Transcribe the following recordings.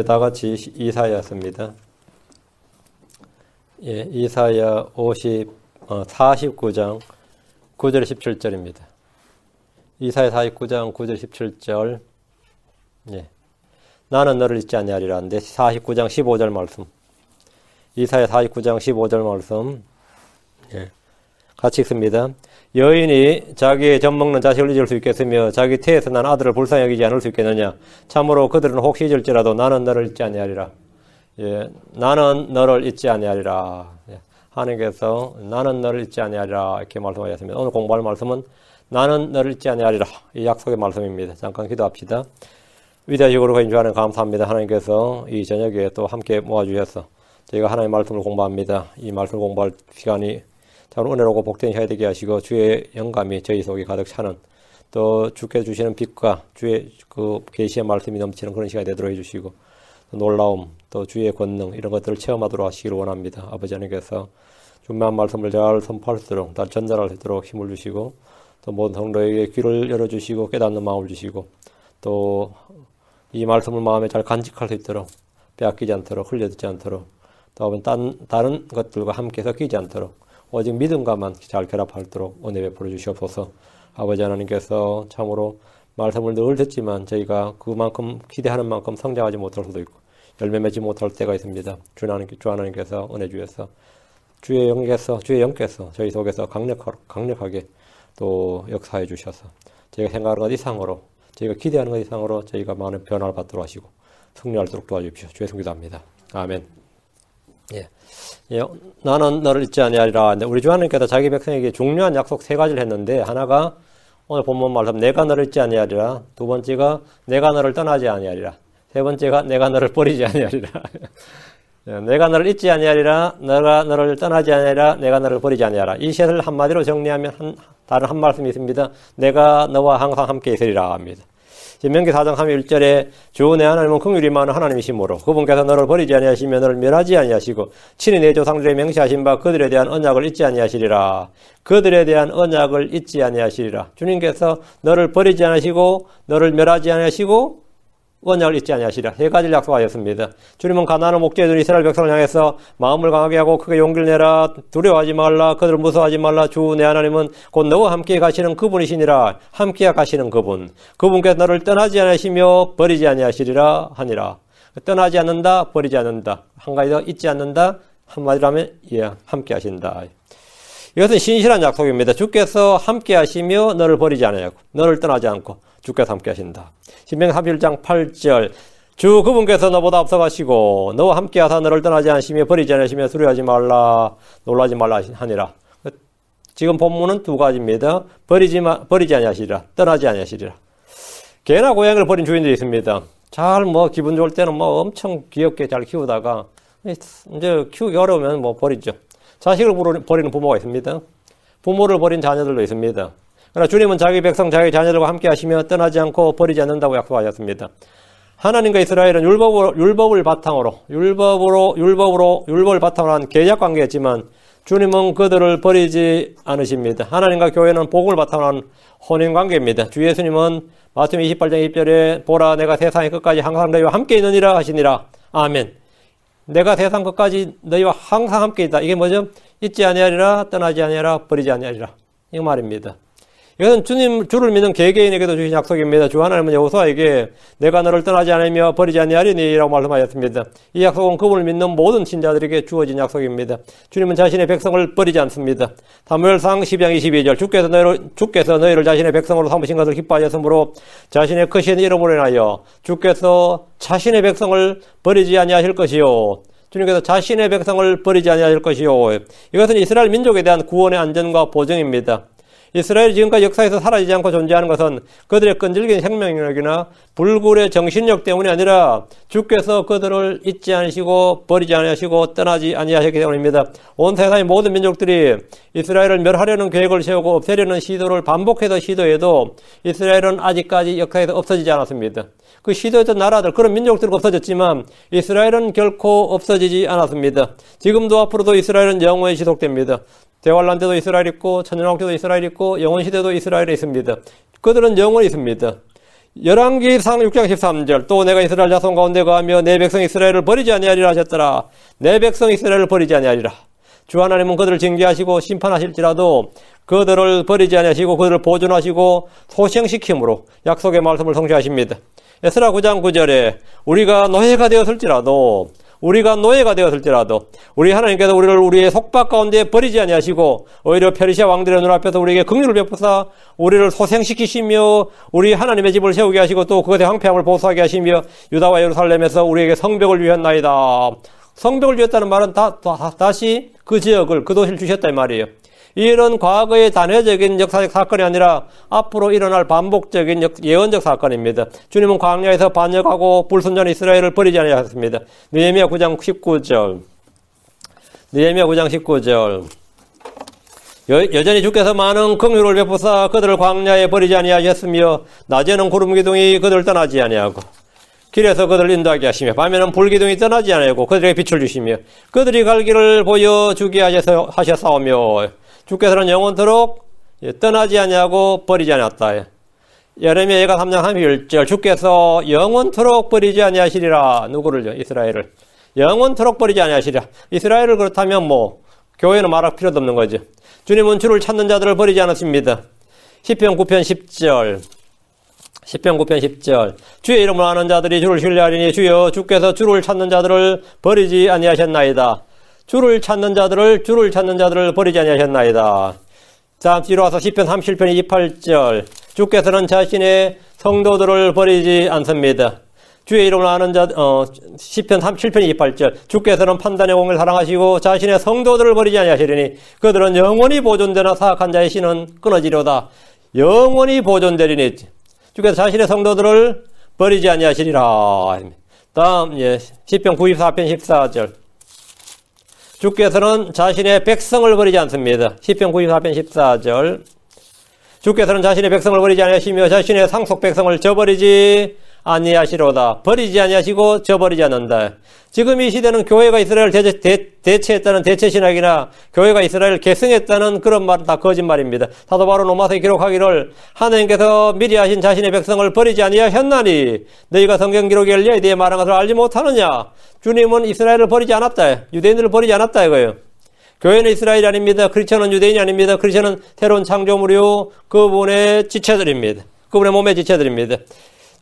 다 같이 이사야서입니다. 예, 이사야 49장 9절 17절입니다. 이사야 49장 9절 17절. 예. 나는 너를 잊지 아니하리라. 근데 49장 15절 말씀. 이사야 49장 15절 말씀. 예. 같이 읽습니다. 여인이 자기의 젖먹는 자식을 잊을 수 있겠으며 자기 태에서 난 아들을 불쌍히 여기지 않을 수 있겠느냐. 참으로 그들은 혹시 잊을지라도 나는 너를 잊지 아니하리라. 예, 나는 너를 잊지 아니하리라. 예, 하나님께서 나는 너를 잊지 아니하리라 이렇게 말씀하셨습니다. 오늘 공부할 말씀은 나는 너를 잊지 아니하리라. 이 약속의 말씀입니다. 잠깐 기도합시다. 위대하시고 거룩하신 주 하나님 감사합니다. 하나님께서 이 저녁에 또 함께 모아주셔서 저희가 하나님의 말씀을 공부합니다. 이 말씀을 공부할 시간이 참 은혜로고 복된 시간이 되게 하시고 주의 영감이 저희 속에 가득 차는 또 주께서 주시는 빛과 주의 그 계시의 말씀이 넘치는 그런 시간이 되도록 해주시고 또 놀라움 또 주의 권능 이런 것들을 체험하도록 하시기를 원합니다. 아버지 하나님께서 중요한 말씀을 잘 선포할 수 있도록 잘 전달할 수 있도록 힘을 주시고 또 모든 성도에게 귀를 열어주시고 깨닫는 마음을 주시고 또 이 말씀을 마음에 잘 간직할 수 있도록 빼앗기지 않도록 흘려듣지 않도록 또 다른 것들과 함께 섞이지 않도록 오직 믿음과만 잘 결합하도록 은혜 베풀어 주시옵소서. 아버지 하나님께서 참으로 말씀을 늘 듣지만 저희가 그만큼 기대하는 만큼 성장하지 못할 수도 있고 열매 맺지 못할 때가 있습니다. 주 하나님께서 은혜 주셔서 주의 영께서 저희 속에서 강력하게 또 역사해 주셔서 저희가 생각하는 것 이상으로 저희가 기대하는 것 이상으로 저희가 많은 변화를 받도록 하시고 승리할 수 있도록 도와주십시오. 주의 성기도합니다. 아멘. 예. 예, 나는 너를 잊지 아니하리라. 근데 우리 주 하나님께서 자기 백성에게 중요한 약속 3가지를 했는데 하나가 오늘 본문 말씀 내가 너를 잊지 아니하리라. 두 번째가 내가 너를 떠나지 아니하리라. 세 번째가 내가 너를 버리지 아니하리라. 내가 너를 잊지 아니하리라. 내가 너를 떠나지 아니하리라. 내가 너를 버리지 아니하리라. 이 셋을 한마디로 정리하면 다른 한 말씀이 있습니다. 내가 너와 항상 함께 있으리라 합니다. 신명기 4장 31절에 주 내 하나님은 긍휼이 많은 하나님이시므로 그분께서 너를 버리지 아니하시며 너를 멸하지 아니하시고 친히 내 조상들의 명시하신 바 그들에 대한 언약을 잊지 아니하시리라. 그들에 대한 언약을 잊지 아니하시리라. 주님께서 너를 버리지 아니하시고 너를 멸하지 아니하시고 언약을 잊지 아니하시리라. 3가지를 약속하셨습니다. 주님은 가나안을 목죄해둔 이스라엘 백성을 향해서 마음을 강하게 하고 크게 용기를 내라. 두려워하지 말라. 그들을 무서워하지 말라. 주 내 하나님은 곧 너와 함께 가시는 그분이시니라. 함께 가시는 그분. 그분께서 너를 떠나지 아니하시며 버리지 아니하시리라 하니라. 떠나지 않는다. 버리지 않는다. 한 가지 더 잊지 않는다. 한마디로 하면 예, 함께 하신다. 이것은 신실한 약속입니다. 주께서 함께 하시며 너를 버리지 않고 너를 떠나지 않고 주께서 함께 하신다. 신명기 31장 8절 주 그분께서 너보다 앞서가시고 너와 함께 하사 너를 떠나지 않으시며 버리지 않으시며 두려워하지 말라 놀라지 말라 하니라. 지금 본문은 2가지입니다. 버리지 아니하시리라. 떠나지 아니하시리라. 개나 고양이를 버린 주인들이 있습니다. 잘 기분 좋을 때는 엄청 귀엽게 잘 키우다가 이제 키우기 어려우면 버리죠. 자식을 버리는 부모가 있습니다. 부모를 버린 자녀들도 있습니다. 그러나 주님은 자기 백성, 자기 자녀들과 함께 하시며 떠나지 않고 버리지 않는다고 약속하셨습니다. 하나님과 이스라엘은 율법을 바탕으로 한 계약 관계였지만 주님은 그들을 버리지 않으십니다. 하나님과 교회는 복음을 바탕으로 한 혼인 관계입니다. 주 예수님은 마태복음 28장 20절에 보라 내가 세상의 끝까지 항상 너희와 함께 있느니라 하시니라. 아멘. 내가 세상 끝까지 너희와 항상 함께 있다. 이게 뭐죠? 잊지 아니하리라, 떠나지 아니하리라, 버리지 아니하리라. 이 말입니다. 이것은 주를 믿는 개개인에게도 주신 약속입니다. 주 하나님은 여호수아에게 내가 너를 떠나지 않으며 버리지 아니하리니라고 말씀하셨습니다. 이 약속은 그분을 믿는 모든 신자들에게 주어진 약속입니다. 주님은 자신의 백성을 버리지 않습니다. 사무엘상 12장 22절 주께서 너희를 자신의 백성으로 삼으신 것을 기뻐하셨으므로 자신의 크신 이름으로 인하여 주께서 자신의 백성을 버리지 아니하실 것이요. 주님께서 자신의 백성을 버리지 아니하실 것이요. 이것은 이스라엘 민족에 대한 구원의 안전과 보증입니다. 이스라엘이 지금까지 역사에서 사라지지 않고 존재하는 것은 그들의 끈질긴 생명력이나 불굴의 정신력 때문이 아니라 주께서 그들을 잊지 않으시고 버리지 않으시고 떠나지 아니하셨기 때문입니다. 온 세상의 모든 민족들이 이스라엘을 멸하려는 계획을 세우고 없애려는 시도를 반복해서 시도해도 이스라엘은 아직까지 역사에서 없어지지 않았습니다. 그 시도했던 나라들, 그런 민족들은 없어졌지만 이스라엘은 결코 없어지지 않았습니다. 지금도 앞으로도 이스라엘은 영원히 지속됩니다. 대환란 때도 이스라엘 있고 천년왕 때도 이스라엘 있고 영원시대도 이스라엘에 있습니다. 그들은 영원히 있습니다. 열왕기상 6장 13절 또 내가 이스라엘 자손 가운데 거하며 내 백성 이스라엘을 버리지 아니하리라 하셨더라. 내 백성 이스라엘을 버리지 아니하리라. 주 하나님은 그들을 징계하시고 심판하실지라도 그들을 버리지 아니하시고 그들을 보존하시고 소생시킴으로 약속의 말씀을 성취하십니다. 에스라 9장 9절에 우리가 노예가 되었을지라도 우리 하나님께서 우리를 우리의 속박 가운데 버리지 아니하시고 오히려 페르시아 왕들의 눈앞에서 우리에게 긍휼을 베푸사 우리를 소생시키시며 우리 하나님의 집을 세우게 하시고 또 그것의 황폐함을 보수하게 하시며 유다와 예루살렘에서 우리에게 성벽을 주셨나이다. 성벽을 주셨다는 말은 다시 그 지역을 그 도시를 주셨다 이 말이에요. 이런 과거의 단회적인 역사적 사건이 아니라 앞으로 일어날 반복적인 예언적 사건입니다. 주님은 광야에서 반역하고 불순종한 이스라엘을 버리지 아니하셨습니다. 느헤미야 9장 19절 여전히 주께서 많은 긍휼을 베푸사 그들을 광야에 버리지 아니하셨으며 낮에는 구름기둥이 그들을 떠나지 아니하고 길에서 그들을 인도하게 하시며 밤에는 불기둥이 떠나지 아니하고 그들에게 빛을 주시며 그들이 갈 길을 보여주게 하셨사오며 주께서는 영원토록 떠나지 아니하고 버리지 아니하였다. 예레미야 예가 3장 31절 주께서 영원토록 버리지 아니하시리라. 누구를요? 이스라엘을. 영원토록 버리지 아니하시리라. 이스라엘을 그렇다면 교회는 말할 필요도 없는 거죠. 주님은 주를 찾는 자들을 버리지 않았습니다. 시편 9편 10절 주의 이름을 아는 자들이 주를 신뢰하리니 주여 주께서 주를 찾는 자들을 버리지 아니하셨나이다. 주를 찾는 자들을 버리지 아니하셨나이다. 자, 뒤로 와서 시편 37편 28절 주께서는 자신의 성도들을 버리지 않습니다. 주의 이름을 아는 자, 시편 37편 28절 주께서는 판단의 공을 사랑하시고 자신의 성도들을 버리지 아니하시리니 그들은 영원히 보존되나 사악한 자의 신은 끊어지려다. 영원히 보존되리니 주께서 자신의 성도들을 버리지 아니하시리라. 다음 시편 94편 14절 주께서는 자신의 백성을 버리지 않습니다. 시편 94편 14절 주께서는 자신의 백성을 버리지 아니하시며 자신의 상속 백성을 저버리지 아니하시로다. 버리지 아니하시고 저버리지 않는다. 지금 이 시대는 교회가 이스라엘을 대체했다는 대체신학이나 교회가 이스라엘을 계승했다는 그런 말은 다 거짓말입니다. 사도 바울 로마서에 기록하기를 하나님께서 미리 하신 자신의 백성을 버리지 아니하셨나니 너희가 성경 기록에 열려 네 말한 것을 알지 못하느냐. 주님은 이스라엘을 버리지 않았다. 유대인들을 버리지 않았다 이거예요. 교회는 이스라엘이 아닙니다. 크리스천은 유대인이 아닙니다. 크리스천은 새로운 창조물이요 그분의 지체들입니다. 그분의 몸의 지체들입니다.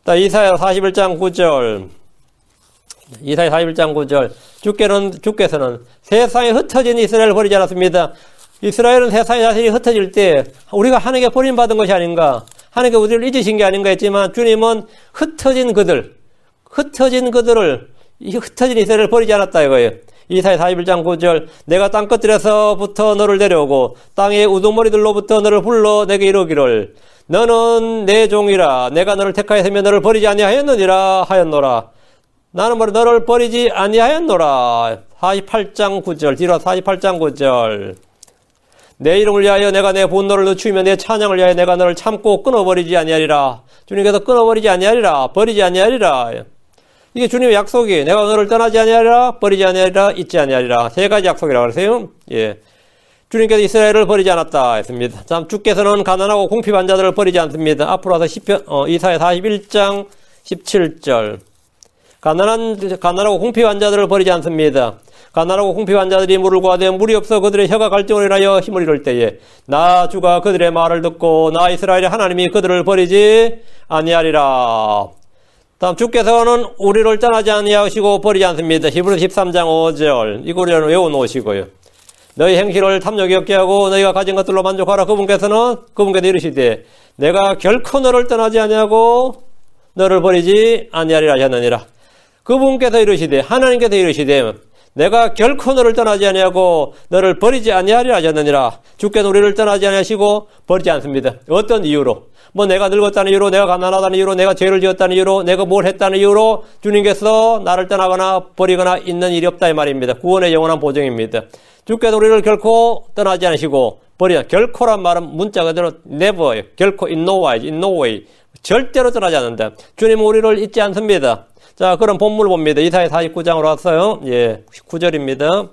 이사야 41장 9절 주께서는 세상에 흩어진 이스라엘을 버리지 않았습니다. 이스라엘은 세상에 자신이 흩어질 때 우리가 하나님께 버림받은 것이 아닌가, 하나님께 우리를 잊으신 게 아닌가 했지만 주님은 흩어진 이스라엘을 버리지 않았다 이거예요. 이사야 41장 9절 내가 땅끝들에서부터 너를 데려오고 땅의 우두머리들로부터 너를 불러 내게 이르기를 너는 내 종이라 내가 너를 택하였으며 너를 버리지 아니하였느니라 하였노라. 나는 바로 너를 버리지 아니하였노라. 48장 9절 뒤로 48장 9절 내 이름을 위하여 내가 내 분노를 늦추며 내 찬양을 위하여 내가 너를 참고 끊어버리지 아니하리라. 주님께서 끊어버리지 아니하리라. 버리지 아니하리라. 이게 주님의 약속이 내가 너를 떠나지 아니하리라. 버리지 아니하리라. 잊지 아니하리라. 세 가지 약속이라고 그러세요. 주님께서 이스라엘을 버리지 않았다 했습니다. 참 주께서는 가난하고 궁핍한 자들을 버리지 않습니다. 앞으로 와서 이사야 41장 17절 가난하고 궁핍한 자들을 버리지 않습니다. 가난하고 궁핍한 자들이 물을 구하되 물이 없어 그들의 혀가 갈증을 인하여 힘을 잃을 때에 나 주가 그들의 말을 듣고 나 이스라엘의 하나님이 그들을 버리지 아니하리라. 다음 주께서는 우리를 떠나지 아니하시고 버리지 않습니다. 히브리서 13장 5절 이거를 외워놓으시고요. 너희 행실을 탐욕이 없게 하고 너희가 가진 것들로 만족하라. 그분께서 이르시되 내가 결코 너를 떠나지 아니하고 너를 버리지 아니하리라 하셨느니라. 그분께서 이르시되 하나님께서 이르시되 내가 결코 너를 떠나지 아니하고 너를 버리지 아니하리라 하셨느니라. 주께서 우리를 떠나지 아니하시고 버리지 않습니다. 어떤 이유로? 내가 늙었다는 이유로, 내가 가난하다는 이유로, 내가 죄를 지었다는 이유로, 내가 뭘 했다는 이유로 주님께서 나를 떠나거나 버리거나 있는 일이 없다 이 말입니다. 구원의 영원한 보증입니다. 주께서 우리를 결코 떠나지 않으시고 결코란 말은 문자 그대로 never, 결코 in no way, 절대로 떠나지 않는다. 주님은 우리를 잊지 않습니다. 자, 그럼 본문을 봅니다. 이사야 49장으로 왔어요. 9절입니다.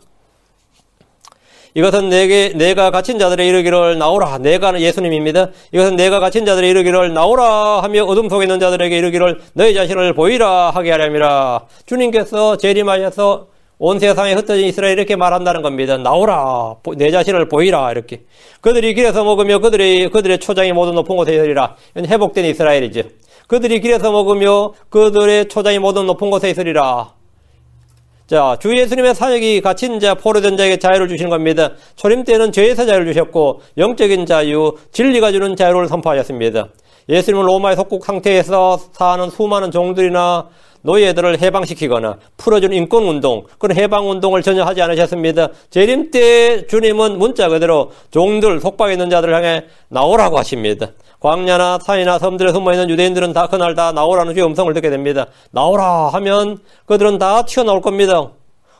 이것은 내가 갇힌 자들의 이르기를 나오라. 내가는 예수님입니다. 이것은 내가 갇힌 자들의 이르기를 나오라 하며 어둠 속에 있는 자들에게 이르기를 너희 자신을 보이라 하게 하렵니다. 주님께서 재림하셔서 온 세상에 흩어진 이스라엘이 이렇게 말한다는 겁니다. 나오라. 내 자신을 보이라. 이렇게. 그들이 길에서 먹으며 그들의 초장이 모두 높은 곳에 있으리라. 회복된 이스라엘이죠. 그들이 길에서 먹으며 그들의 초장이 모두 높은 곳에 있으리라. 자, 주 예수님의 사역이 갇힌 자, 포로된 자에게 자유를 주시는 겁니다. 초림 때는 죄에서 자유를 주셨고 영적인 자유, 진리가 주는 자유를 선포하셨습니다. 예수님은 로마의 속국 상태에서 사는 수많은 종들이나 노예들을 해방시키거나 풀어주는 인권운동, 그런 해방운동을 전혀 하지 않으셨습니다. 재림 때 주님은 문자 그대로 종들, 속박에 있는 자들을 향해 나오라고 하십니다. 광야나 산이나 섬들에 숨어있는 유대인들은 다 그날 다 나오라는 주의 음성을 듣게 됩니다. 나오라 하면 그들은 다 튀어나올 겁니다.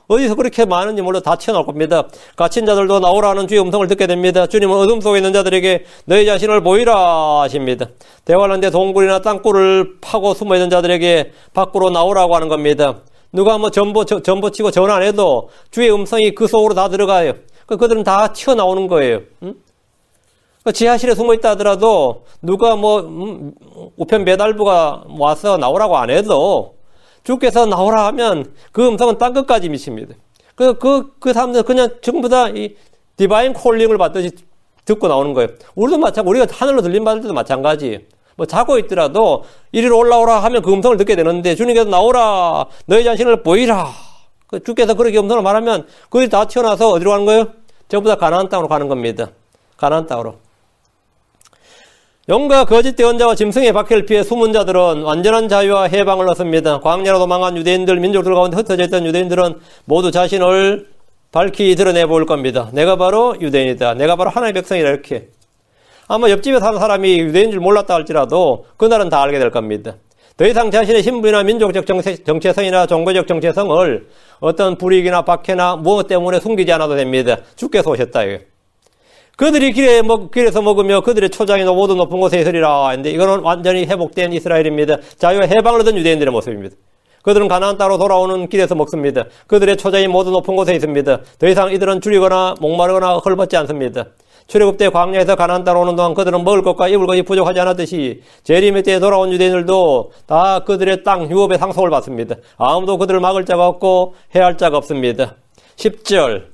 어디서 그렇게 많은지 몰라 다 튀어나올 겁니다. 갇힌 자들도 나오라는 주의 음성을 듣게 됩니다. 주님은 어둠 속에 있는 자들에게 너희 자신을 보이라 하십니다. 대관란대 동굴이나 땅굴을 파고 숨어있는 자들에게 밖으로 나오라고 하는 겁니다. 누가 뭐 전보 치고 전화 안 해도 주의 음성이 그 속으로 다 들어가요. 그들은 다 튀어나오는 거예요. 지하실에 숨어있다 하더라도 누가 우편 배달부가 와서 나오라고 안 해도 주께서 나오라 하면 그 음성은 땅끝까지 미칩니다. 그 사람들은 그냥 전부 다 이 디바인 콜링을 받듯이 듣고 나오는 거예요. 우리도 마찬가지, 우리가 하늘로 들림 받을 때도 마찬가지. 자고 있더라도 이리로 올라오라 하면 그 음성을 듣게 되는데 주님께서 나오라, 너희 자신을 보이라. 주께서 그렇게 음성을 말하면 그들이 다 튀어나와서 어디로 가는 거예요? 전부 다 가나안 땅으로 가는 겁니다. 가나안 땅으로. 용과 거짓 대언자와 짐승의 박해를 피해 숨은 자들은 완전한 자유와 해방을 얻습니다. 광야로 도망간 유대인들, 민족들 가운데 흩어져 있던 유대인들은 모두 자신을 밝히 드러내 보일 겁니다. 내가 바로 유대인이다. 내가 바로 하나님의 백성이다. 이렇게. 아마 옆집에 사는 사람이 유대인인 줄 몰랐다 할지라도 그날은 다 알게 될 겁니다. 더 이상 자신의 신분이나 민족적 정체성이나 종교적 정체성을 어떤 불이익이나 박해나 무엇 때문에 숨기지 않아도 됩니다. 주께서 오셨다. 이게. 그들이 길에서 먹으며 그들의 초장이 모두 높은 곳에 있으리라 했는데 이거는 완전히 회복된 이스라엘입니다. 자유와 해방을 얻은 유대인들의 모습입니다. 그들은 가나안 땅으로 돌아오는 길에서 먹습니다. 그들의 초장이 모두 높은 곳에 있습니다. 더 이상 이들은 줄이거나 목마르거나 헐벗지 않습니다. 출애굽 때 광야에서 가나안 땅으로 오는 동안 그들은 먹을 것과 입을 것이 부족하지 않았듯이 재림의 때에 돌아온 유대인들도 다 그들의 땅 유업의 상속을 받습니다. 아무도 그들을 막을 자가 없고 해할 자가 없습니다. 10절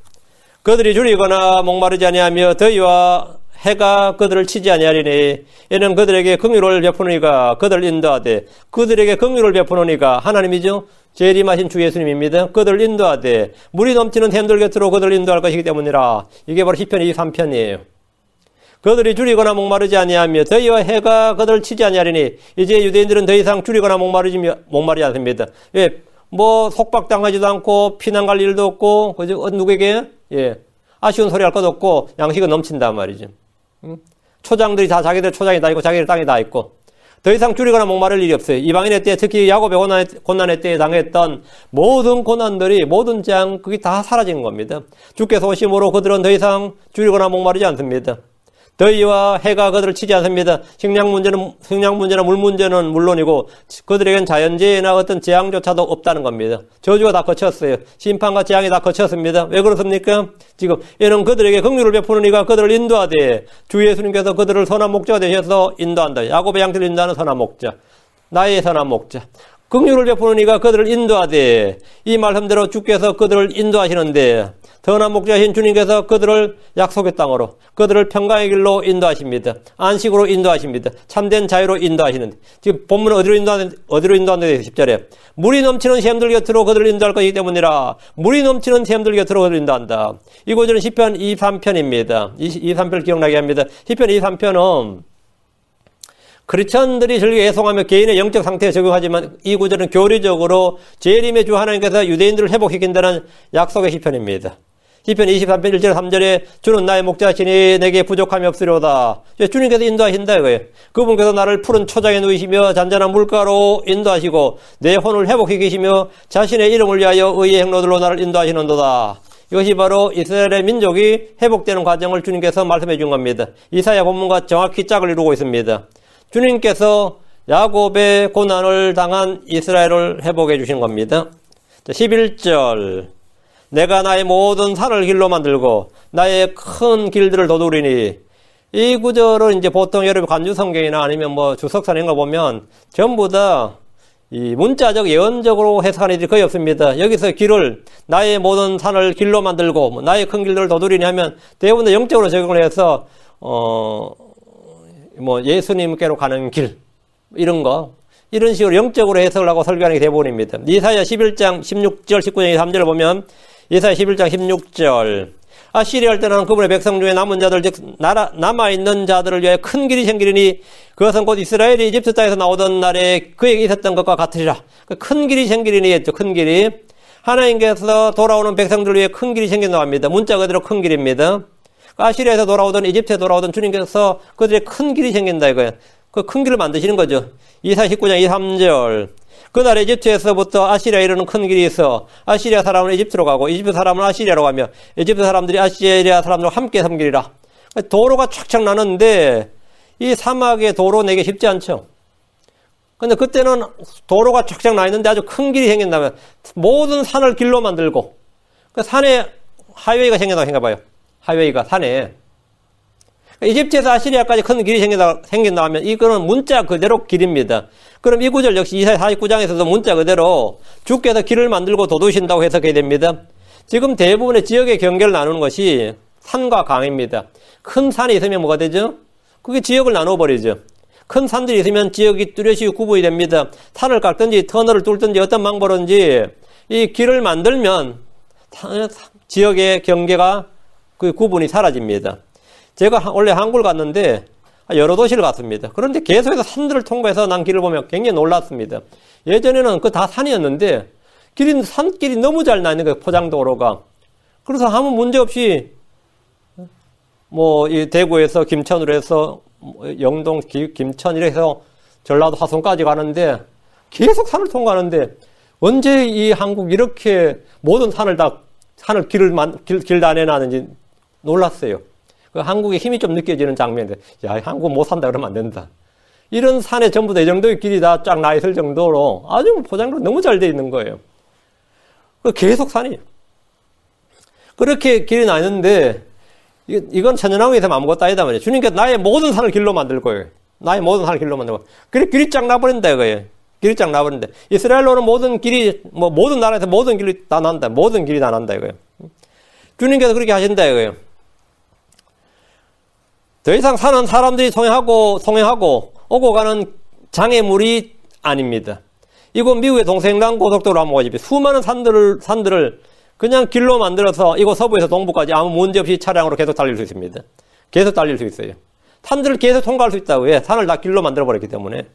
그들이 줄이거나 목마르지 아니하며 더위와 해가 그들을 치지 아니하리니 이는 그들에게 긍휼을 베푸느니가 그들을 인도하되 그들에게 긍휼을 베푸느니가 하나님이죠. 재림하신 주 예수님입니다. 그들을 인도하되 물이 넘치는 샘들 곁으로 그들을 인도할 것이기 때문이라. 이게 바로 시편 23편이에요. 그들이 줄이거나 목마르지 아니하며 더위와 해가 그들을 치지 아니하리니 이제 유대인들은 더 이상 줄이거나 목마르지 않습니다. 왜? 속박당하지도 않고 피난 갈 일도 없고 그죠? 누구에게? 아쉬운 소리 할 것도 없고 양식은 넘친단 말이죠. 초장들이 다 자기들 초장이 다 있고 자기들 땅이 다 있고 더 이상 줄이거나 목마를 일이 없어요. 이방인의 때 특히 야곱의 고난의 때에 당했던 모든 고난들이 모든 재앙 그게 다 사라진 겁니다. 주께서 오심으로 그들은 더 이상 줄이거나 목마르지 않습니다. 더위와 해가 그들을 치지 않습니다. 식량 문제나 물 문제는 물론이고 그들에겐 자연재해나 어떤 재앙조차도 없다는 겁니다. 저주가 다 거쳤어요. 심판과 재앙이 다 거쳤습니다. 왜 그렇습니까? 지금 이는 그들에게 긍휼을 베푸는 이가 그들을 인도하되 주 예수님께서 그들을 선한 목자가 되셔서 인도한다. 야곱의 양들을 인도하는 선한 목자. 나의 선한 목자. 긍휼을 베푸는 이가 그들을 인도하되 이 말씀대로 주께서 그들을 인도하시는데 선한 목자이신 주님께서 그들을 약속의 땅으로 그들을 평강의 길로 인도하십니다. 안식으로 인도하십니다. 참된 자유로 인도하시는데 지금 본문은 어디로 인도한다고 10절에 물이 넘치는 샘들 곁으로 그들을 인도할 것이기 때문이라. 물이 넘치는 샘들 곁으로 그들을 인도한다. 이 구절은 시편 23편입니다. 23편을 기억나게 합니다. 시편 23편은 크리스천들이 즐겨 애송하며 개인의 영적 상태에 적용하지만 이 구절은 교리적으로 재림의 주 하나님께서 유대인들을 회복시킨다는 약속의 시편입니다. 시편 23편 1절 3절에 주는 나의 목자시니 내게 부족함이 없으리로다. 주님께서 인도하신다 이거예요. 그분께서 나를 푸른 초장에 누이시며 잔잔한 물가로 인도하시고 내 혼을 회복시키시며 자신의 이름을 위하여 의의 행로들로 나를 인도하시는도다. 이것이 바로 이스라엘의 민족이 회복되는 과정을 주님께서 말씀해 준 겁니다. 이사야 본문과 정확히 짝을 이루고 있습니다. 주님께서 야곱의 고난을 당한 이스라엘을 회복해 주신 겁니다. 11절 내가 나의 모든 산을 길로 만들고 나의 큰 길들을 도두리니, 이 구절을 이제 보통 여러분 간주성경이나 아니면 뭐 주석사 이런 거 보면 전부 다 이 문자적 예언적으로 해석하는 일이 거의 없습니다. 여기서 길을, 나의 모든 산을 길로 만들고 뭐 나의 큰 길들을 도두리니 하면 대부분 다 영적으로 적용을 해서 뭐 예수님께로 가는 길 이런 거, 이런 식으로 영적으로 해석을 하고 설교하는 게 대부분입니다. 이사야 11장 16절 19절 3절을 보면, 이사야 11장 16절, 아시리아를 떠나는 그분의 백성 중에 남은 자들, 즉 남아있는 자들을 위하여 큰 길이 생기리니 그것은 곧 이스라엘이 이집트 땅에서 나오던 날에 그에게 있었던 것과 같으리라. 큰 길이 생기리니 했죠. 큰 길이. 하나님께서 돌아오는 백성들을 위해 큰 길이 생긴다고 합니다. 문자 그대로 큰 길입니다. 아시리아에서 돌아오던, 이집트에 돌아오던 주님께서 그들의 큰 길이 생긴다 이거예요. 그 큰 길을 만드시는 거죠. 이사야 19장 2, 3절. 그날 이집트에서부터 아시리아에 이르는 큰 길이 있어 아시리아 사람은 이집트로 가고 이집트 사람은 아시리아로 가며 이집트 사람들이 아시리아 사람들과 함께 섬기리라. 도로가 촥촥 나는데 이 사막의 도로 내기 쉽지 않죠. 근데 그때는 도로가 촥촥 나 있는데 아주 큰 길이 생긴다면 모든 산을 길로 만들고, 그 산에 하이웨이가 생긴다고 생각해봐요. 하이웨이가 산에. 이집트에서 아시리아까지 큰 길이 생긴다 하면 이거는 문자 그대로 길입니다. 그럼 이 구절 역시 이사야 49장에서도 문자 그대로 주께서 길을 만들고 도두신다고 해석해야 됩니다. 지금 대부분의 지역의 경계를 나누는 것이 산과 강입니다. 큰 산이 있으면 뭐가 되죠? 그게 지역을 나눠버리죠. 큰 산들이 있으면 지역이 뚜렷이 구분이 됩니다. 산을 깎든지 터널을 뚫든지 어떤 방법으로든지 이 길을 만들면 지역의 경계가 그 구분이 사라집니다. 제가 원래 한국을 갔는데 여러 도시를 갔습니다. 그런데 계속해서 산들을 통과해서 난 길을 보면 굉장히 놀랐습니다. 예전에는 그 다 산이었는데 산길이 너무 잘 나 있는 거예요. 포장도로가. 그래서 아무 문제 없이 뭐 이 대구에서 김천으로 해서 영동 김천 이렇게 해서 전라도 화성까지 가는데 계속 산을 통과하는데 언제 이 한국 이렇게 모든 길을 다 내놨는지 놀랐어요. 그 한국의 힘이 좀 느껴지는 장면인데, 야, 한국 못 산다 그러면 안 된다. 이런 산에 전부 다 이 정도의 길이 다 쫙 나 있을 정도로 아주 포장도 너무 잘 돼 있는 거예요. 계속 산이에요. 그렇게 길이 나 있는데, 이건 천연왕국에 있으면 아무것도 아니다 말이에요. 주님께서 나의 모든 산을 길로 만들 거예요. 나의 모든 산을 길로 만들고. 그래, 길이 쫙 나버린다 이거예요. 길이 쫙 나버린다. 이스라엘로는 모든 길이, 모든 나라에서 모든 길이 다 난다. 모든 길이 다 난다 이거예요. 주님께서 그렇게 하신다 이거예요. 더 이상 산은 사람들이 통행하고 오고 가는 장애물이 아닙니다. 이곳 미국의 동서횡단 고속도로 한번 보십시오. 수많은 산들을 그냥 길로 만들어서 이곳 서부에서 동부까지 아무 문제 없이 차량으로 계속 달릴 수 있습니다. 계속 달릴 수 있어요. 산들을 계속 통과할 수 있다고. 왜? 산을 다 길로 만들어버렸기 때문에.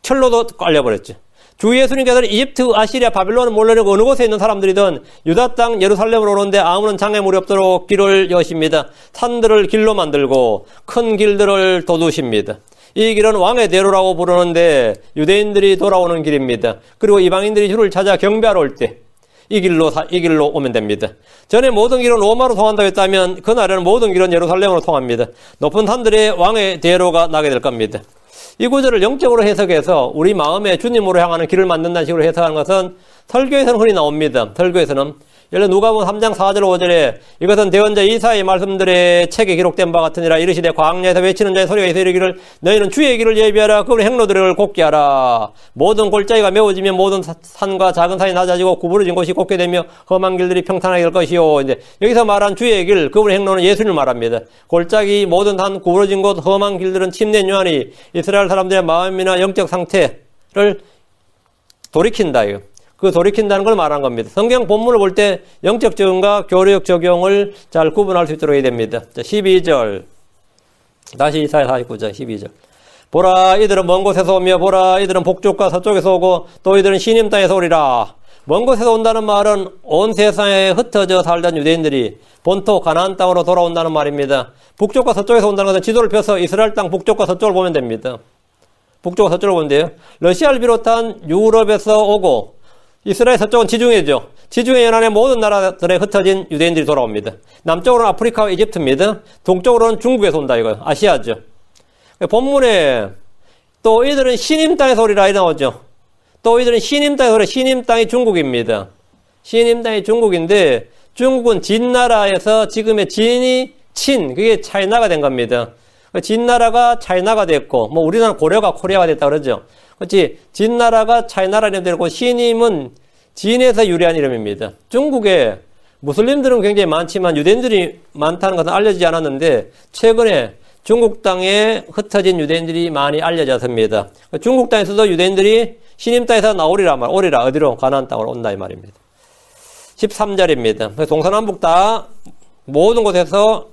철로도 깔려버렸죠. 주 예수님께서는 이집트, 아시리아, 바빌론을 몰려내고 어느 곳에 있는 사람들이든 유다 땅 예루살렘으로 오는데 아무런 장애물이 없도록 길을 여십니다. 산들을 길로 만들고 큰 길들을 도두십니다. 이 길은 왕의 대로라고 부르는데 유대인들이 돌아오는 길입니다. 그리고 이방인들이 주를 찾아 경배하러 올 때 이 길로 오면 됩니다. 전에 모든 길은 로마로 통한다고 했다면 그날에는 모든 길은 예루살렘으로 통합니다. 높은 산들의 왕의 대로가 나게 될 겁니다. 이 구절을 영적으로 해석해서 우리 마음에 주님으로 향하는 길을 만든다는 식으로 해석하는 것은 설교에서는 흔히 나옵니다. 설교에서는 예를 들어 누가복음 3장 4절 5절에 이것은 대언자 이사야의 말씀들의 책에 기록된 바 같으니라. 이르시되 광야에서 외치는 자의 소리가 있어 이르기를 너희는 주의 길을 예비하라. 그분의 행로들을 곱게 하라. 모든 골짜기가 메워지면 모든 산과 작은 산이 낮아지고 구부러진 곳이 곱게 되며 험한 길들이 평탄하게 될 것이요. 이제 여기서 말한 주의 길, 그분의 행로는 예수님을 말합니다. 골짜기, 모든 산, 구부러진 곳, 험한 길들은 침례 요한이 이스라엘 사람들의 마음이나 영적 상태를 돌이킨다. 이거. 그 돌이킨다는 걸 말한 겁니다. 성경 본문을 볼 때 영적 적용과 교리적 적용을 잘 구분할 수 있도록 해야 됩니다. 자, 12절. 다시 이사야 49장 12절. 보라, 이들은 먼 곳에서 오며 보라, 이들은 북쪽과 서쪽에서 오고 또 이들은 시님 땅에서 오리라. 먼 곳에서 온다는 말은 온 세상에 흩어져 살던 유대인들이 본토 가나안 땅으로 돌아온다는 말입니다. 북쪽과 서쪽에서 온다는 것은 지도를 펴서 이스라엘 땅 북쪽과 서쪽을 보면 됩니다. 북쪽과 서쪽을 보면 돼요. 러시아를 비롯한 유럽에서 오고 이스라엘 서쪽은 지중해죠. 지중해 연안의 모든 나라들에 흩어진 유대인들이 돌아옵니다. 남쪽으로는 아프리카와 이집트입니다. 동쪽으로는 중국에서 온다 이거예요. 아시아죠. 본문에 또 이들은 시님 땅에서 오리라 이 나오죠. 또 이들은 시님 땅에서 오리라. 시님 땅이 중국입니다. 신임 땅이 중국인데 중국은 진나라에서 지금의 진이 친, 그게 차이나가 된 겁니다. 진나라가 차이나가 됐고, 뭐 우리나라 고려가 코리아가 됐다 그러죠. 그렇지. 진나라가 차이나라 이름이 되고 신임은 진에서 유래한 이름입니다. 중국에 무슬림들은 굉장히 많지만 유대인들이 많다는 것은 알려지지 않았는데 최근에 중국 땅에 흩어진 유대인들이 많이 알려졌습니다. 중국 땅에서도 유대인들이 신임 땅에서 나오리라 말, 오리라 어디로? 가나안 땅으로 온다 이 말입니다. 13절입니다. 동서남북 다 모든 곳에서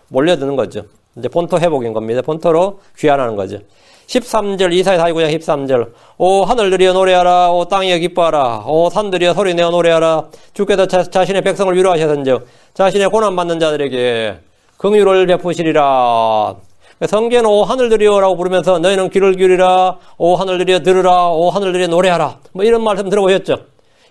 몰려드는 거죠. 이제 본토 회복인 겁니다. 본토로 귀환하는 거죠. 13절 이사야 42장 13절 오 하늘들이여 노래하라 오 땅이여 기뻐하라 오 산들이여 소리내어 노래하라 주께서 자신의 백성을 위로하셨은즉 자신의 고난받는 자들에게 긍휼을 베푸시리라. 성경은 오 하늘들이여 라고 부르면서 너희는 귀를 기울이라 오 하늘들이여 들으라 오 하늘들이여 노래하라 뭐 이런 말씀 들어보셨죠.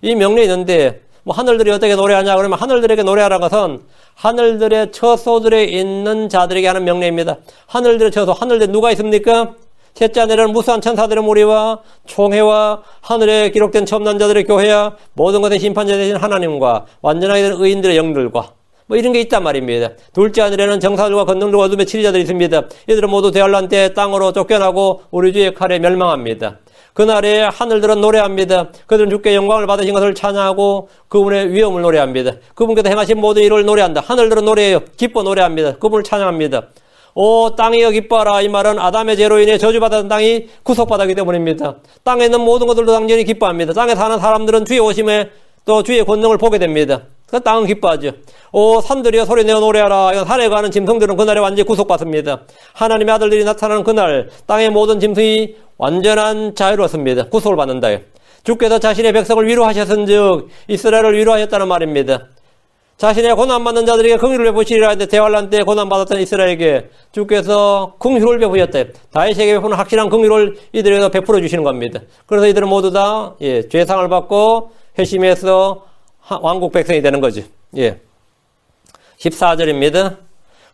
이 명령이 있는데 뭐 하늘들이 어떻게 노래하냐 그러면 하늘들에게 노래하라는 것은 하늘들의 처소들에 있는 자들에게 하는 명령입니다. 하늘들의 처소, 하늘들에 누가 있습니까? 셋째 하늘에는 무수한 천사들의 무리와 총회와 하늘에 기록된 첨단 자들의 교회와 모든 것의 심판자 되신 하나님과 완전하게 된 의인들의 영들과 뭐 이런 게 있단 말입니다. 둘째 하늘에는 정사들과 권능들과 어둠의 치리자들이 있습니다. 이들은 모두 대환란 때 땅으로 쫓겨나고 우리 주의 칼에 멸망합니다. 그날에 하늘들은 노래합니다. 그들은 주께 영광을 받으신 것을 찬양하고 그분의 위엄을 노래합니다. 그분께서 행하신 모든 일을 노래한다. 하늘들은 노래해요. 기뻐 노래합니다. 그분을 찬양합니다. 오 땅이여 기뻐하라. 이 말은 아담의 죄로 인해 저주받았던 땅이 구속받았기 때문입니다. 땅에 있는 모든 것들도 당연히 기뻐합니다. 땅에 사는 사람들은 주의 오심에 또 주의 권능을 보게 됩니다. 그 땅은 기뻐하죠. 오 산들이여 소리내어 노래하라. 이건 산에 가는 짐승들은 그날에 완전히 구속받습니다. 하나님의 아들들이 나타나는 그날 땅의 모든 짐승이 완전한 자유를 얻습니다. 구속을 받는다. 주께서 자신의 백성을 위로하셨은즉 이스라엘을 위로하셨다는 말입니다. 자신의 고난받는 자들에게 긍휼을 베푸시리라 했는데 대환란 때 고난받았던 이스라엘에게 주께서 긍휼을 베푸셨다. 다윗에게 베푸는 확실한 긍휼을 이들에게 베풀어 주시는 겁니다. 그래서 이들은 모두 다 죄상을 받고 회심해서 왕국 백성이 되는 거죠. 14절입니다.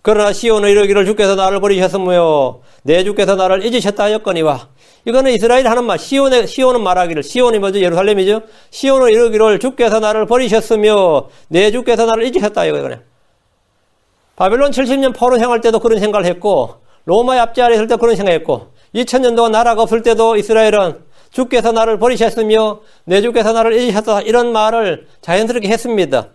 그러나 시온은 이르기를 주께서 나를 버리셨으며 내 주께서 나를 잊으셨다 하였거니와. 이거는 이스라엘이 하는 말. 시온은 말하기를, 시온이 뭐죠? 예루살렘이죠? 시온은 이르기를 주께서 나를 버리셨으며 내 주께서 나를 잊으셨다 이거네. 바벨론 70년 포로 생활 때도 그런 생각을 했고 로마의 압제 아래 있을 때 그런 생각했고 2000년 동안 나라가 없을 때도 이스라엘은 주께서 나를 버리셨으며 내 주께서 나를 잊으셨다 이런 말을 자연스럽게 했습니다.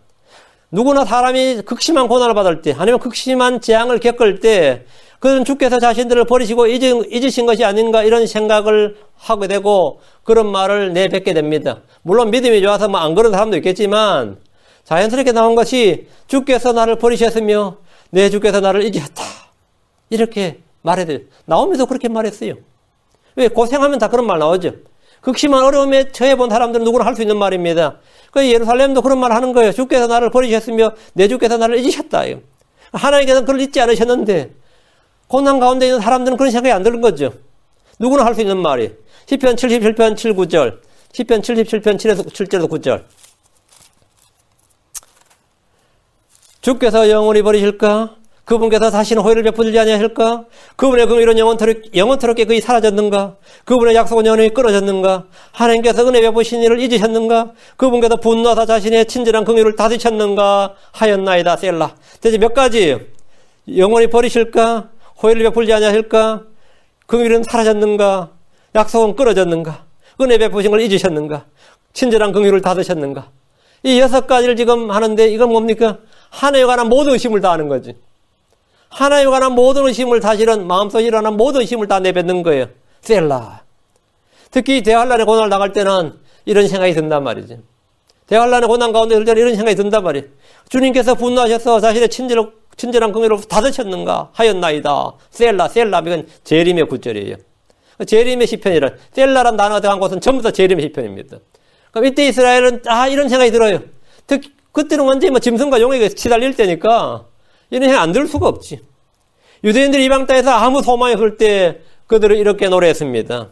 누구나 사람이 극심한 고난을 받을 때 아니면 극심한 재앙을 겪을 때 그는 주께서 자신들을 버리시고 잊으신 것이 아닌가 이런 생각을 하게 되고 그런 말을 내뱉게 됩니다. 물론 믿음이 좋아서 뭐 안 그런 사람도 있겠지만 자연스럽게 나온 것이 주께서 나를 버리셨으며 내 주께서 나를 잊으셨다. 이렇게 말해도 나오면서 그렇게 말했어요. 왜? 고생하면 다 그런 말 나오죠. 극심한 어려움에 처해본 사람들은 누구나 할 수 있는 말입니다. 그 예루살렘도 그런 말 하는 거예요. 주께서 나를 버리셨으며 내 주께서 나를 잊으셨다. 하나님께서는 그걸 잊지 않으셨는데 고난 가운데 있는 사람들은 그런 생각이 안 드는 거죠. 누구나 할 수 있는 말이. 시편 77편 7, 9절. 시편 77편 7절에서 9절. 주께서 영원히 버리실까? 그분께서 다시는 호의를 베풀지 아니하실까? 그분의 긍휼은 영원토록 거의 사라졌는가? 그분의 약속은 영원히 끊어졌는가? 하나님께서 은혜 베푸신 일을 잊으셨는가? 그분께서 분노하사 자신의 친절한 긍휼을 다스쳤는가? 하였나이다. 셀라. 대체 몇 가지? 영원히 버리실까? 호의를 베풀지 아니하실까? 긍휼은 사라졌는가? 약속은 끊어졌는가? 은혜 베푸신 걸 잊으셨는가? 친절한 긍휼을 다스쳤는가? 이 6가지를 지금 하는데 이건 뭡니까? 하나님에 관한 모든 의심을 다 하는 거지. 하나님에 관한 모든 의심을 사실은 마음속에 일어나는 모든 의심을 다 내뱉는 거예요. 셀라. 특히 대환란의 고난을 당할 때는 이런 생각이 든단 말이지. 대환란의 고난 가운데 있을 때는 이런 생각이 든단 말이에요. 주님께서 분노하셔서 자신의 친절한 긍휼을 다스쳤는가 하였나이다. 셀라. 이건 재림의 9절이에요. 재림의 시편이란 셀라란 단어가 들어간 곳은 전부 다 재림의 시편입니다. 그럼 이때 이스라엘은 이런 생각이 들어요. 특히 그때는 완전히 뭐 짐승과 용에게 치달릴 때니까 이런 생각 안 들 수가 없지. 유대인들이 이방 땅에서 아무 소망이 없을 때 그들은 이렇게 노래했습니다.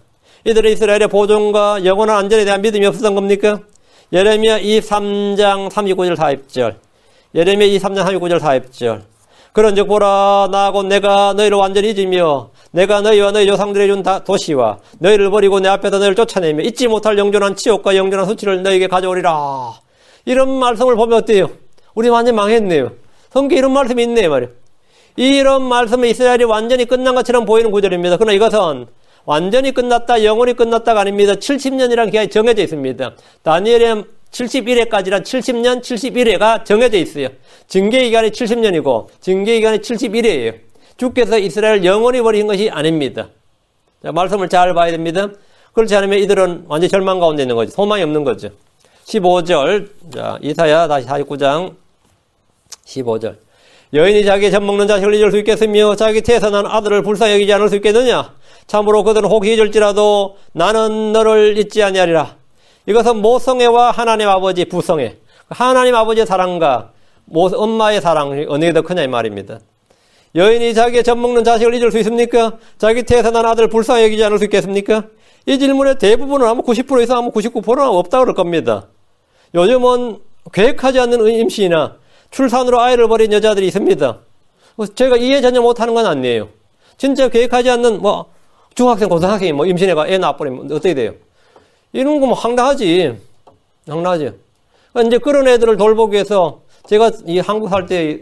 이들은 이스라엘의 보존과 영원한 안전에 대한 믿음이 없었던 겁니까? 예레미야 23장 39절 40절. 예레미야 23장 39절 40절. 그런즉 보라 나 곧 내가 너희를 완전히 잊으며 내가 너희와 너희 조상들에게 준 도시와 너희를 버리고 내 앞에서 너희를 쫓아내며 잊지 못할 영존한 치욕과 영존한 수치를 너희에게 가져오리라. 이런 말씀을 보면 어때요? 우리 완전 망했네요. 성경에 이런 말씀이 있네 말이에요. 이런 말씀은 이스라엘이 완전히 끝난 것처럼 보이는 구절입니다. 그러나 이것은 완전히 끝났다, 영원히 끝났다가 아닙니다. 70년이라는 기간이 정해져 있습니다. 다니엘의 71회까지란 70년, 71회가 정해져 있어요. 징계기간이 70년이고 징계기간이 71회예요. 주께서 이스라엘을 영원히 버린 것이 아닙니다. 자, 말씀을 잘 봐야 됩니다. 그렇지 않으면 이들은 완전히 절망 가운데 있는 거죠. 소망이 없는 거죠. 15절, 자, 이사야 다시 49장 15절. 여인이 자기의 젖먹는 자식을 잊을 수 있겠으며 자기 태에서 난 아들을 불쌍히 여기지 않을 수 있겠느냐? 참으로 그들은 혹시 잊을지라도 나는 너를 잊지 아니하리라. 이것은 모성애와 하나님 아버지 부성애, 하나님 아버지의 사랑과 엄마의 사랑이 어느 게 더 크냐 이 말입니다. 여인이 자기의 젖먹는 자식을 잊을 수 있습니까? 자기 태에서 난 아들을 불쌍히 여기지 않을 수 있겠습니까? 이 질문의 대부분은 아마 90% 이상 아마 99%는 없다고 그럴 겁니다. 요즘은 계획하지 않는 임신이나 출산으로 아이를 버린 여자들이 있습니다. 제가 이해 전혀 못하는 건 아니에요. 진짜 계획하지 않는 중학생, 고등학생이 임신해가 애 낳아버리면 어떻게 돼요? 이런 거 황당하지. 황당하지. 이제 그런 애들을 돌보기 위해서 제가 이 한국 살 때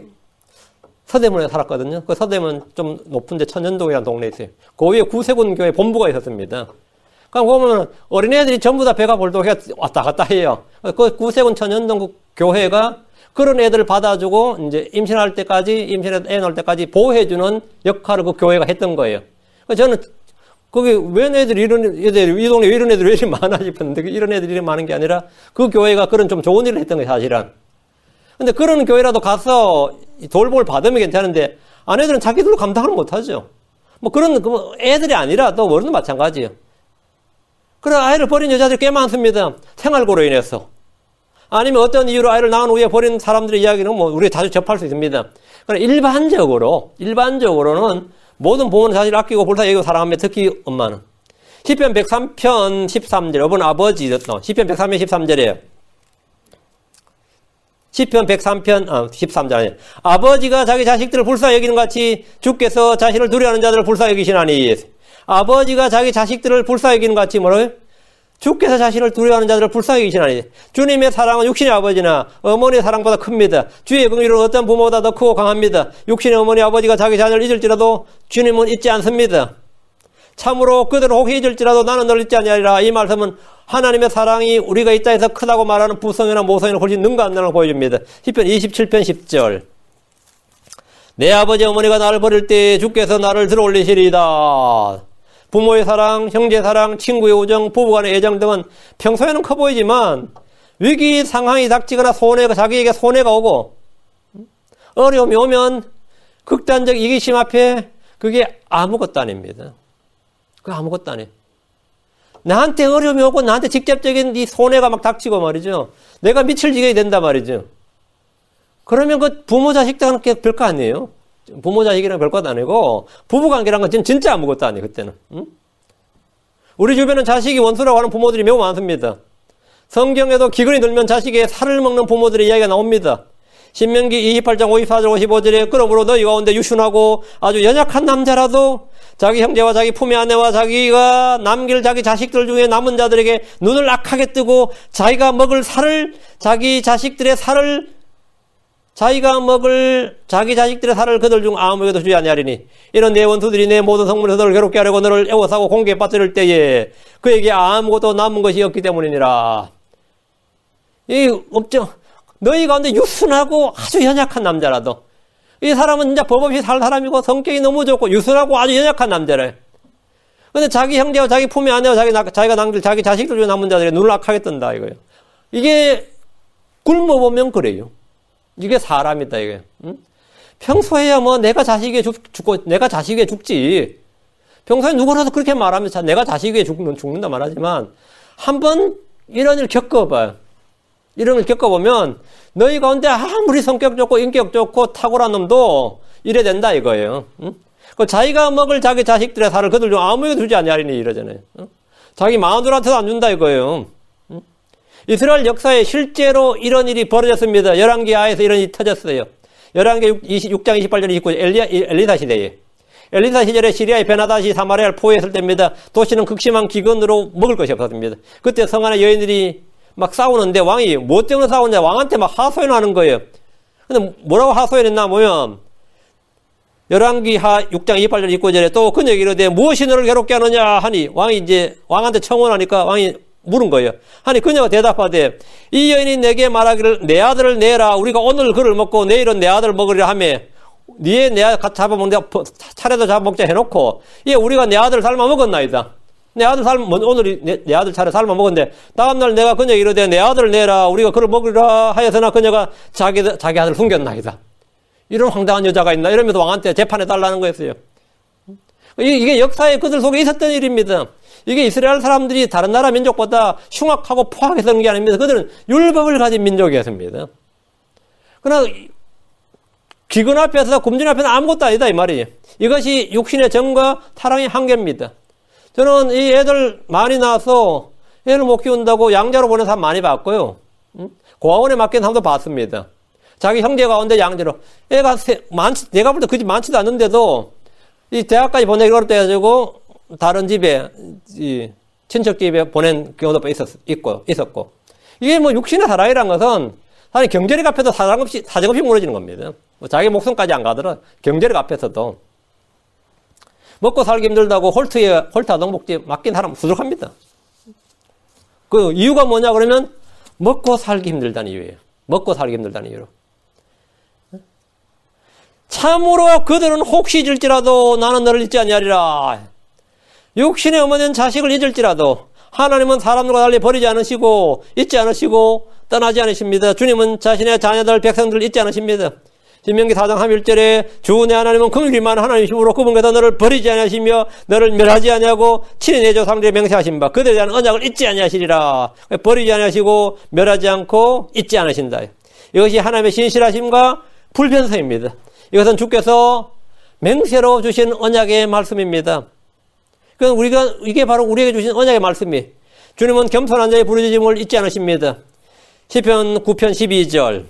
서대문에 살았거든요. 그 서대문 좀 높은데 천연동이라는 동네에 있어요. 그 위에 구세군 교회 본부가 있었습니다. 그럼 보면 어린애들이 전부 다 배가 볼도해가 왔다 갔다 해요. 그 구세군 천연동 교회가 그런 애들을 받아주고 이제 임신할 때까지, 임신해서 애 낳을 때까지 보호해주는 역할을 그 교회가 했던 거예요. 저는 거기 웬 애들이 이런 애들, 이 동네 왜 이런 애들이 왜 이렇게 많아 싶었는데 이런 애들이 이렇게 많은 게 아니라 그 교회가 그런 좀 좋은 일을 했던 거예요, 사실은. 근데 그런 교회라도 가서 돌봄을 받으면 괜찮은데 아내들은 자기들로 감당을 못하죠. 그런 애들이 아니라 또 어른도 마찬가지예요. 그래 아이를 버린 여자들이 꽤 많습니다. 생활고로 인해서. 아니면 어떤 이유로 아이를 낳은 후에 버린 사람들의 이야기는 우리가 자주 접할 수 있습니다. 그러나 일반적으로는 모든 부모는 자신을 아끼고 불쌍히 여기고 사랑하며 특히 엄마는. 시편 103편 13절, 이번 아버지, 시편 103편 13절이에요. 시편 103편, 13절 아니에요. 아버지가 자기 자식들을 불쌍히 여기는 같이 주께서 자신을 두려워하는 자들을 불쌍히 여기시나니. 아버지가 자기 자식들을 불쌍히 여기는 같이 뭐라고요? 주께서 자신을 두려워하는 자들을 불쌍히 여기시나니. 주님의 사랑은 육신의 아버지나 어머니의 사랑보다 큽니다. 주의 긍휼은 어떤 부모보다 더 크고 강합니다. 육신의 어머니 아버지가 자기 자녀를 잊을지라도 주님은 잊지 않습니다. 참으로 그들은 혹시 잊을지라도 나는 너를 잊지 아니하리라. 이 말씀은 하나님의 사랑이 우리가 이 땅에서 크다고 말하는 부성이나 모성이나 훨씬 능가 안 나는 걸 보여줍니다. 시편 27편 10절. 내 아버지 어머니가 나를 버릴 때 주께서 나를 들어올리시리이다. 부모의 사랑, 형제의 사랑, 친구의 우정, 부부간의 애정 등은 평소에는 커 보이지만 위기 상황이 닥치거나 자기에게 손해가 오고 어려움이 오면 극단적 이기심 앞에 그게 아무것도 아닙니다. 그게 아무것도 아니에요. 나한테 어려움이 오고 나한테 직접적인 이 손해가 막 닥치고 말이죠. 내가 미칠 지경이 된단 말이죠. 그러면 그 부모 자식들은 별거 아니에요. 부모 자식이랑 별것도 아니고 부부관계란 건 진짜 아무것도 아니에요. 그때는. 응? 우리 주변은 자식이 원수라고 하는 부모들이 매우 많습니다. 성경에도 기근이 들면 자식의 살을 먹는 부모들의 이야기가 나옵니다. 신명기 28장 54절 55절에 그러므로 너희 가운데 유순하고 아주 연약한 남자라도 자기 형제와 자기 품의 아내와 자기가 남길 자기 자식들 중에 남은 자들에게 눈을 악하게 뜨고 자기가 먹을 살을 자기 자식들의 살을 그들 중 아무에게도 주지 아니하리니 이런 내 원수들이 내 모든 성문에서 너를 괴롭게 하려고 너를 애워싸고 공개에 빠뜨릴 때에 그에게 아무것도 남은 것이 없기 때문이니라. 이 없죠. 너희 가운데 유순하고 아주 연약한 남자라도 이 사람은 진짜 법 없이 살 사람이고 성격이 너무 좋고 유순하고 아주 연약한 남자래. 근데 자기 형제와 자기 품의 아내와 자기가 남길 자기 자식들 중에 남은 자들에게 눈을 악하게 뜬다 이거예요. 이게 굶어보면 그래요. 이게 사람이다 이게. 응? 평소에야 내가 자식에게 죽고 내가 자식에게 죽지. 평소에 누구라도 그렇게 말하면 내가 자식에게 죽는다 말하지만 한번 이런 일을 겪어봐요. 이런 걸 겪어보면 너희 가운데 아무리 성격 좋고 인격 좋고 탁월한 놈도 이래 된다 이거예요. 응? 그 자기가 먹을 자기 자식들의 살을 그들 중 아무에게도 주지 아니하리니 이러잖아요. 응? 자기 마누라한테도 안 준다 이거예요. 응? 이스라엘 역사에 실제로 이런 일이 벌어졌습니다. 열왕기하에서 이런 일이 터졌어요. 열왕기 6장 28절 29절 엘리사 시대에. 엘리사 시절에 시리아의 베나다시 사마리아를 포위했을 때입니다. 도시는 극심한 기근으로 먹을 것이 없었습니다. 그때 성 안에 여인들이 막 싸우는데 왕이 뭐 때문에 싸우냐? 왕한테 막 하소연하는 거예요. 근데 뭐라고 하소연했나 보면 열왕기 하 6장 28절 29절에 또 그녀에게 이르되 무엇이 너를 괴롭게 하느냐 하니 왕이 이제 왕한테 청혼하니까 왕이 물은 거예요. 하니 그녀가 대답하되 이 여인이 내게 말하기를 내 아들을 내라. 우리가 오늘 그를 먹고 내일은 내 아들을 먹으리라 하며 니의 내 아들 같이 잡아먹자 차례도 잡아먹자 해놓고 예 우리가 내 아들을 삶아 먹었나이다. 내 아들 오늘이 내 아들 차례 삶아 먹었는데 다음날 내가 그녀에게 이르되 내 아들을 내라. 우리가 그를 먹으리라 하여서나 그녀가 자기 아들을 숨겼나이다. 이런 황당한 여자가 있나 이러면서 왕한테 재판해 달라는 거였어요. 이게 역사의 그들 속에 있었던 일입니다. 이게 이스라엘 사람들이 다른 나라 민족보다 흉악하고 포악해서 그런 게 아닙니다. 그들은 율법을 가진 민족이었습니다. 그러나 기근 앞에서 굶주림 앞에는 아무것도 아니다 이 말이에요. 이것이 육신의 정과 사랑의 한계입니다. 저는 이 애들 많이 낳아서 애를 못 키운다고 양자로 보낸 사람 많이 봤고요. 고아원에 맡긴 사람도 봤습니다. 자기 형제 가운데 양자로 애가 내가 볼 때 그 집 많지도 않는데도 이 대학까지 보내기로 해가지고 다른 집에 이 친척 집에 보낸 경우도 있었고 이게 뭐 육신의 사랑이란 것은 사실 경제력 앞에서 사정없이 무너지는 겁니다. 뭐 자기 목숨까지 안 가더라 경제력 앞에서도 먹고 살기 힘들다고 홀트 아동복지 맡긴 사람 수두룩합니다. 그 이유가 뭐냐 그러면 먹고 살기 힘들다는 이유예요. 먹고 살기 힘들다는 이유로. 참으로 그들은 혹시 잊을지라도 나는 너를 잊지 아니하리라. 육신의 어머니는 자식을 잊을지라도 하나님은 사람들과 달리 버리지 않으시고 잊지 않으시고 떠나지 않으십니다. 주님은 자신의 자녀들 백성들을 잊지 않으십니다. 신명기 4장 31절에 주 내 하나님은 긍휼이 많은 하나님이시므로 그분께서 너를 버리지 아니하시며 너를 멸하지 아니하고 친히 내 조상들에 맹세하신 바 그들에 대한 언약을 잊지 아니하시리라. 버리지 아니하시고 멸하지 않고 잊지 않으신다. 이것이 하나님의 신실하심과 불변성입니다. 이것은 주께서 맹세로 주신 언약의 말씀입니다. 그러니까 이게 바로 우리에게 주신 언약의 말씀이 주님은 겸손한 자의 부르짖음을 잊지 않으십니다. 시편 9편 12절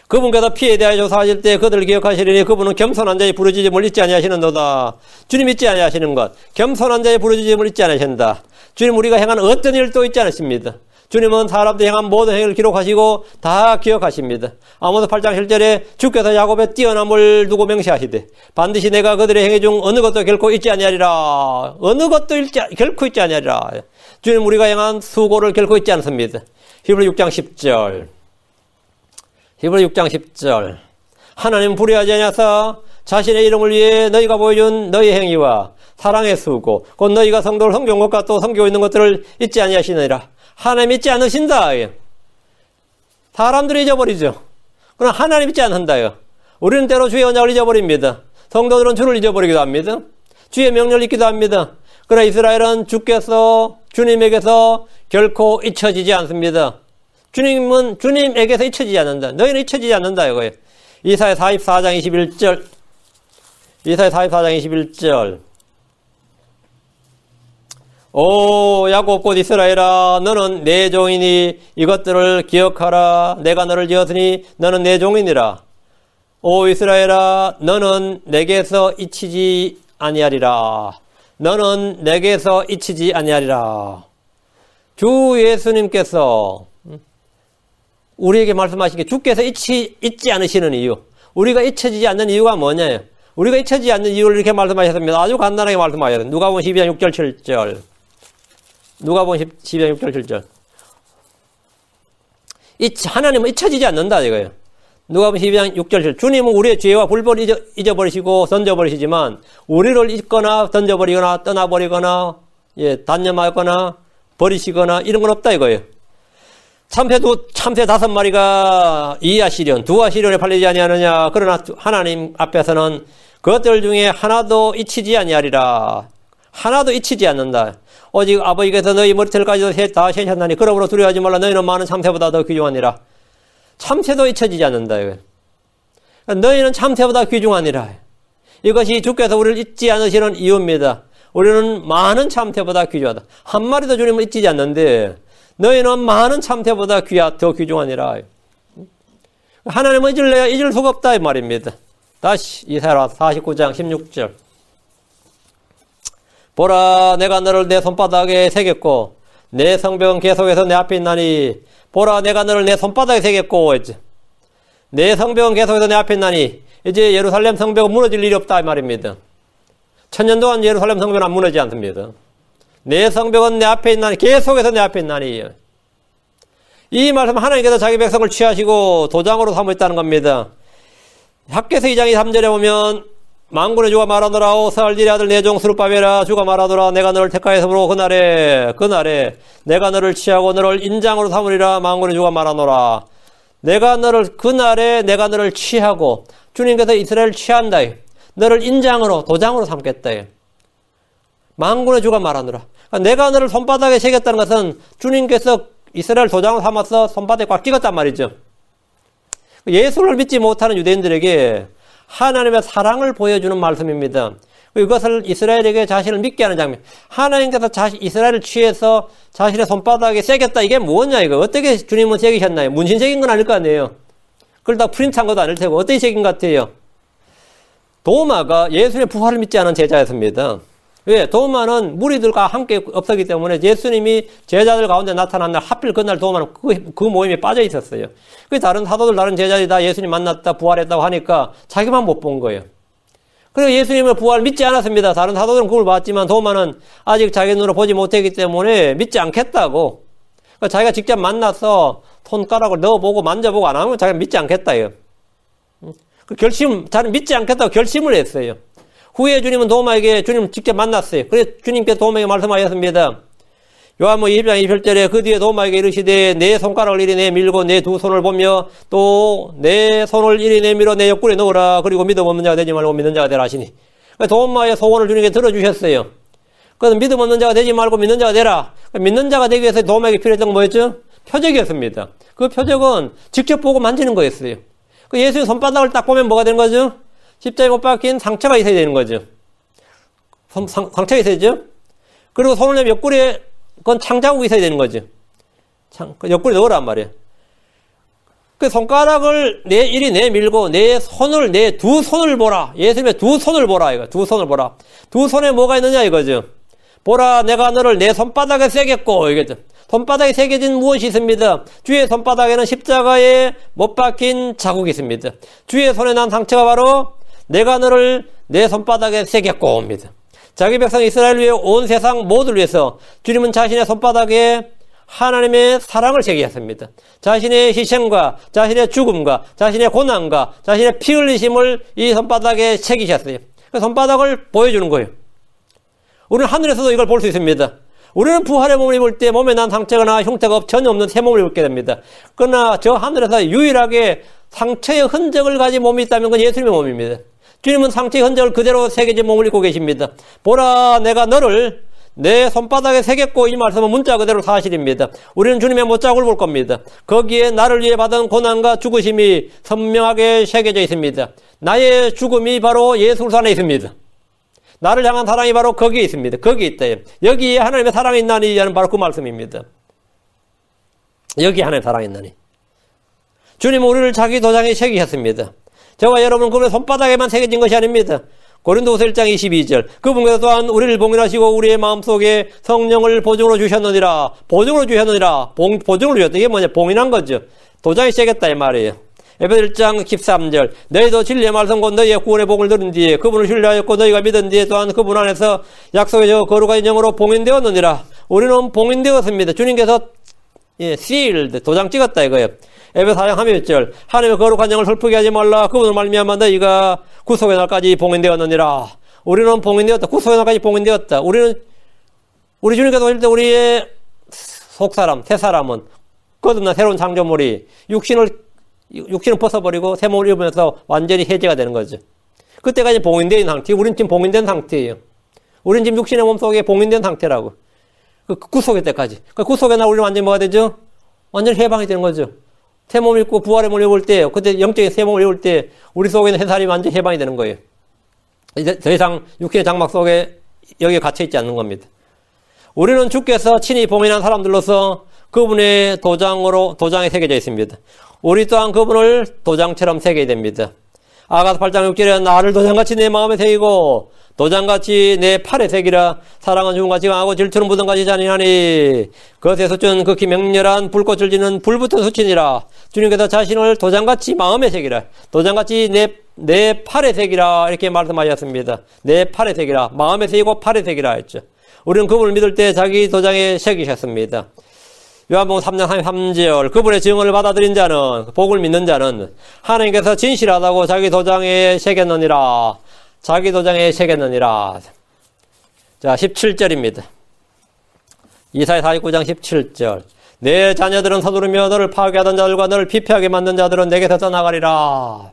그분께서 피에 대하여 조사하실 때 그들을 기억하시리니 그분은 겸손한 자의 부르짖음을 잊지 아니하시는도다. 주님 잊지 아니하시는 것 겸손한 자의 부르짖음을 잊지 아니하신다. 주님 우리가 행한 어떤 일도 잊지 않으십니다. 주님은 사람들이 행한 모든 행위를 기록하시고 다 기억하십니다. 아모스 8장 7절에 주께서 야곱의 뛰어남을 두고 맹세하시되 반드시 내가 그들의 행위 중 어느 것도 결코 잊지 아니하리라. 어느 것도 결코 잊지 아니하리라. 주님 우리가 행한 수고를 결코 잊지 않습니다. 히브리 6장 10절 히브리 6장 10절 하나님 불의하지 아니하사 자신의 이름을 위해 너희가 보여준 너희 행위와 사랑의 수고 곧 너희가 성도를 섬겨온 것과 또 섬기고 있는 것들을 잊지 아니하시느니라. 하나님 잊지 않으신다. 사람들이 잊어버리죠. 그러나 하나님 잊지 않는다요. 우리는 때로 주의 언약을 잊어버립니다. 성도들은 주를 잊어버리기도 합니다. 주의 명령을 잊기도 합니다. 그러나 이스라엘은 주님에게서 결코 잊혀지지 않습니다. 주님은 주님에게서 잊혀지지 않는다. 너희는 잊혀지지 않는다 이거예요. 이사야 44장 21절 이사야 44장 21절 오 야곱 곧 이스라엘아 너는 내 종이니 이것들을 기억하라. 내가 너를 지었으니 너는 내 종이니라. 오 이스라엘아 너는 내게서 잊히지 아니하리라. 너는 내게서 잊히지 아니하리라. 주 예수님께서 우리에게 말씀하시기에 주께서 잊지 않으시는 이유 우리가 잊혀지지 않는 이유가 뭐냐요. 우리가 잊혀지지 않는 이유를 이렇게 말씀하셨습니다. 아주 간단하게 말씀하셨어요. 누가복음 12장 6절 7절 누가복음 12장 6절 7절 하나님은 잊혀지지 않는다 이거예요. 누가복음 12장 6절 7절 주님은 우리의 죄와 불법을 잊어버리시고 던져버리시지만 우리를 잊거나 던져버리거나 떠나버리거나 단념하거나 버리시거나 이런 건 없다 이거예요. 참새 5마리가 이하시련 두하시련에 팔리지 아니하느냐. 그러나 하나님 앞에서는 그것들 중에 하나도 잊히지 아니하리라. 하나도 잊히지 않는다. 오직 아버지께서 너희 머리털까지도 다 세셨나니 그러므로 두려워하지 말라. 너희는 많은 참새보다 더 귀중하니라. 참새도 잊혀지지 않는다. 너희는 참새보다 귀중하니라. 이것이 주께서 우리를 잊지 않으시는 이유입니다. 우리는 많은 참새보다 귀중하다. 한 마리도 주님을 잊지 않는데 너희는 많은 참새보다 더 귀중하니라. 하나님은 잊을 수가 없다 이 말입니다. 다시 이사야 49장 16절 보라 내가 너를 내 손바닥에 새겼고 내 성벽은 계속해서 내 앞에 있나니 보라 내가 너를 내 손바닥에 새겼고 했죠. 내 성벽은 계속해서 내 앞에 있나니 이제 예루살렘 성벽은 무너질 일이 없다 이 말입니다. 1000년 동안 예루살렘 성벽은 안 무너지지 않습니다. 내 성벽은 내 앞에 있나니 계속해서 내 앞에 있나니 이 말씀 하나님께서 자기 백성을 취하시고 도장으로 삼으셨다는 겁니다. 학개서 2장 3절에 보면 만군의 주가 말하노라 오 스알딜의 아들 내 종 스룹바벨아 주가 말하노라 내가 너를 택하였으므로 그날에 내가 너를 취하고 너를 인장으로 삼으리라 만군의 주가 말하노라. 그날에 내가 너를 취하고 주님께서 이스라엘을 취한다. 너를 인장으로 도장으로 삼겠다. 만군의 주가 말하노라. 내가 너를 손바닥에 새겼다는 것은 주님께서 이스라엘 도장으로 삼아서 손바닥에 꽉 찍었단 말이죠. 예수를 믿지 못하는 유대인들에게 하나님의 사랑을 보여주는 말씀입니다. 이것을 이스라엘에게 자신을 믿게 하는 장면. 하나님께서 이스라엘을 취해서 자신의 손바닥에 새겼다. 이게 뭐냐 이거. 어떻게 주님은 새기셨나요? 문신 새긴 건 아닐 거 아니에요. 그걸 다 프린트한 것도 아닐 테고 어떻게 새긴 것 같아요? 도마가 예수님의 부활을 믿지 않은 제자였습니다. 왜? 도마는 무리들과 함께 없었기 때문에 예수님이 제자들 가운데 나타난 날 하필 그날 도마는 그 모임에 빠져 있었어요. 그 다른 사도들 다른 제자들이 다 예수님 만났다 부활했다고 하니까 자기만 못 본 거예요. 그리고 예수님의 부활을 믿지 않았습니다. 다른 사도들은 그걸 봤지만 도마는 아직 자기 눈으로 보지 못했기 때문에 믿지 않겠다고. 그러니까 자기가 직접 만나서 손가락을 넣어보고 만져보고 안 하면 자기가 믿지 않겠다요. 자는 믿지 않겠다고 결심을 했어요. 후에 주님은 도마에게 주님 직접 만났어요. 그래서 주님께서 도마에게 말씀하셨습니다. 요한복음 20장 20절에 그 뒤에 도마에게 이르시되 내 손가락을 이리 내밀고 내 두 손을 보며 또 내 손을 이리 내밀어 내 옆구리에 넣으라. 그리고 믿음 없는 자가 되지 말고 믿는 자가 되라 하시니. 도마의 소원을 주님께 들어주셨어요. 그래서 믿음 없는 자가 되지 말고 믿는 자가 되라. 믿는 자가 되기 위해서 도마에게 필요했던 건 뭐였죠? 표적이었습니다. 그 표적은 직접 보고 만지는 거였어요. 그 예수의 손바닥을 딱 보면 뭐가 되는 거죠? 십자가에 못 박힌 상처가 있어야 되는 거죠. 상처가 있어야죠. 그리고 손을 내면 옆구리에 그건 창자국이 있어야 되는 거죠. 옆구리에 넣으란 말이에요. 그 손가락을 이리 내밀고 내 두 손을 보라. 예수님의 두 손을 보라. 이거 두 손을 보라. 두 손에 뭐가 있느냐 이거죠. 보라 내가 너를 내 손바닥에 새겼고 이거죠. 손바닥에 새겨진 무엇이 있습니다. 주의 손바닥에는 십자가에 못 박힌 자국이 있습니다. 주의 손에 난 상처가 바로 내가 너를 내 손바닥에 새겼고 옵니다. 자기 백성 이스라엘 위해 온 세상 모두를 위해서 주님은 자신의 손바닥에 하나님의 사랑을 새기셨습니다. 자신의 희생과 자신의 죽음과 자신의 고난과 자신의 피 흘리심을 이 손바닥에 새기셨어요. 그 손바닥을 보여주는 거예요. 우리는 하늘에서도 이걸 볼 수 있습니다. 우리는 부활의 몸을 입을 때 몸에 난 상처나 흉터가 전혀 없는 새 몸을 입게 됩니다. 그러나 저 하늘에서 유일하게 상처의 흔적을 가진 몸이 있다면 그건 예수님의 몸입니다. 주님은 상처의 흔적을 그대로 새겨진 몸을 입고 계십니다. 보라 내가 너를 내 손바닥에 새겼고 이 말씀은 문자 그대로 사실입니다. 우리는 주님의 못자국을 볼 겁니다. 거기에 나를 위해 받은 고난과 죽으심이 선명하게 새겨져 있습니다. 나의 죽음이 바로 예수 그리스도 안에 있습니다. 나를 향한 사랑이 바로 거기에 있습니다. 거기에 있다. 여기에 하나님의 사랑이 있나니 하는 바로 그 말씀입니다. 여기에 하나님의 사랑이 있나니. 주님은 우리를 자기 도장에 새기셨습니다. 저와 여러분은 그분의 손바닥에만 새겨진 것이 아닙니다. 고린도후서 1장 22절 그분께서 또한 우리를 봉인하시고 우리의 마음속에 성령을 보증으로 주셨느니라. 보증으로 주셨느니라. 보증으로 주셨다. 이게 뭐냐? 봉인한 거죠. 도장에 새겼다 이 말이에요. 에베소 1장 13절 너희도 진리의 말씀 곧 너희의 구원의 복을 들은 뒤에 그분을 신뢰하였고 너희가 믿은 뒤에 또한 그분 안에서 약속의 저 거룩한 인형으로 봉인되었느니라. 우리는 봉인되었습니다. 주님께서 sealed 도장 찍었다 이거예요. 에베소 4장 31절 하나님의 거룩한 영을 슬프게 하지 말라. 그분을 말미암아 너희가 구속의 날까지 봉인되었느니라. 우리는 봉인되었다. 구속의 날까지 봉인되었다. 우리 주님께서 오실 때 우리의 속사람 새 사람은 거듭난 새로운 창조물이 육신을 벗어버리고 새 몸을 입으면서 완전히 해제가 되는 거죠. 그때까지 봉인된 상태. 우린 지금 봉인된 상태예요. 우린 지금 육신의 몸속에 봉인된 상태라고. 그 구속의 때까지. 그 구속의 날 우리는 완전히 뭐가 되죠? 완전히 해방이 되는 거죠. 새 몸을 입고 부활의 몸을 입을 때, 그때 영적인 새 몸을 입을 때 우리 속에 있는 새 사람이 완전히 해방이 되는 거예요. 이제 더 이상 육신의 장막 속에 여기에 갇혀있지 않는 겁니다. 우리는 주께서 친히 봉인한 사람들로서 그분의 도장에 새겨져 있습니다. 우리 또한 그분을 도장처럼 새겨야 됩니다. 아가서 8장 6절에 나를 도장같이 내 마음에 새기고 도장같이 내 팔에 새기라. 사랑은 주문같이 강하고 질투는 무덤같이 잔인하니 그것에서 준 극히 맹렬한 불꽃을 지는 불붙은 수친이라. 주님께서 자신을 도장같이 마음에 새기라. 도장같이 내 팔에 새기라 이렇게 말씀하셨습니다. 내 팔에 새기라. 마음에 새기고 팔에 새기라 했죠. 우리는 그분을 믿을 때 자기 도장에 새기셨습니다. 요한복음 3장 33절 그분의 증언을 받아들인 자는 복을 믿는 자는 하나님께서 진실하다고 자기 도장에 새겼느니라. 자기 도장에 새겼느니라. 자 17절입니다. 이사야 49장 17절 내 자녀들은 서두르며 너를 파괴하던 자들과 너를 피폐하게 만든 자들은 내게서 떠나가리라.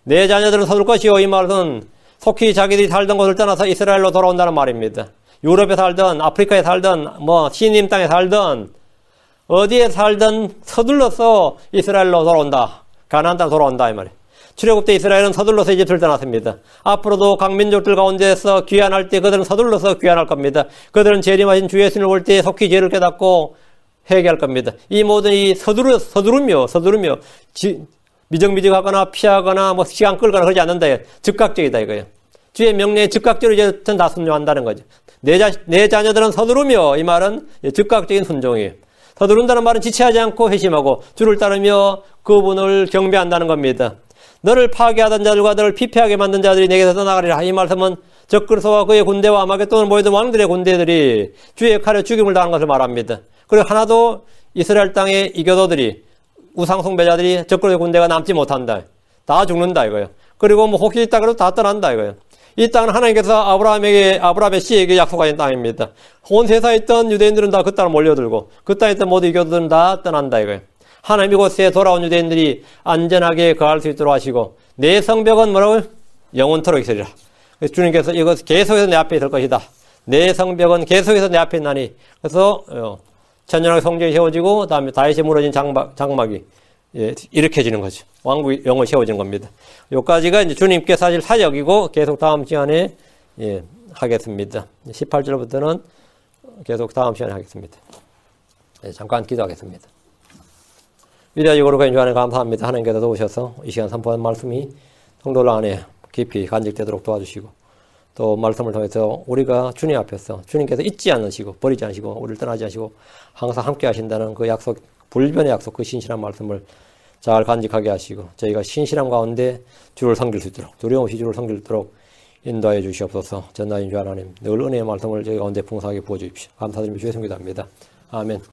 내 자녀들은 서둘 것이요. 이 말은 속히 자기들이 살던 곳을 떠나서 이스라엘로 돌아온다는 말입니다. 유럽에 살든 아프리카에 살든 시님 땅에 살든 어디에 살든 서둘러서 이스라엘로 돌아온다. 가나안 땅 돌아온다 이 말이에요. 출애굽 때 이스라엘은 서둘러서 이집트를 떠났습니다. 앞으로도 각 민족들 가운데서 귀환할 때 그들은 서둘러서 귀환할 겁니다. 그들은 재림하신 주 예수님을 볼 때 속히 죄를 깨닫고 회개할 겁니다. 이 모든 이 서두르며 미적미적하거나 피하거나 시간 끌거나 그러지 않는다. 즉각적이다 이거예요. 주의 명령에 즉각적으로 이제 다 순종한다는 거죠. 내 자녀들은 서두르며 이 말은 즉각적인 순종이에요. 서두른다는 말은 지체하지 않고 회심하고 주를 따르며 그분을 경배한다는 겁니다. 너를 파괴하던 자들과 너를 피폐하게 만든 자들이 내게서 떠나가리라. 이 말씀은 적그리스도와 그의 군대와 아마겟돈을 모이던 왕들의 군대들이 주의 칼에 죽임을 당한 것을 말합니다. 그리고 하나도 이스라엘 땅의 이교도들이 우상숭배자들이 적그리스도의 군대가 남지 못한다. 다 죽는다 이거예요. 그리고 혹시 있다 그래도 다 떠난다 이거예요. 이 땅은 하나님께서 아브라함의 씨에게 약속하신 땅입니다. 온 세상에 있던 유대인들은 다 그 땅을 몰려들고 그 땅에 있던 모든 이교도들은 다 떠난다 이거예요. 하나님 이곳에 돌아온 유대인들이 안전하게 거할 수 있도록 하시고 내 성벽은 뭐라고요? 영원토록 있으리라. 그래서 주님께서 이것 계속해서 내 앞에 있을 것이다. 내 성벽은 계속해서 내 앞에 있나니. 그래서 천년왕의 성전이 세워지고 다음에 다윗이 무너진 장막이 일으켜지는 거죠. 왕국이 영원히 세워진 겁니다. 여기까지가 이제 주님께 사실 사역이고 계속 다음 시간에 하겠습니다. 18절부터는 계속 다음 시간에 하겠습니다. 잠깐 기도하겠습니다. 위대하시고 거룩하신 주 하나님 감사합니다. 하나님께서 도우셔서 이 시간 선포한 말씀이 성도들 안에 깊이 간직되도록 도와주시고 또 말씀을 통해서 우리가 주님 앞에서 주님께서 잊지 않으시고 버리지 않으시고 우리를 떠나지 않으시고 항상 함께 하신다는 그 약속, 불변의 약속, 그 신실한 말씀을 잘 간직하게 하시고 저희가 신실함 가운데 주를 섬길 수 있도록 두려움 없이 주를 섬길 수 있도록 인도하여 주시옵소서. 전능하신 주 하나님 늘 은혜의 말씀을 저희 가운데 풍성하게 부어주십시오. 감사드리며 주의 성기도합니다. 아멘.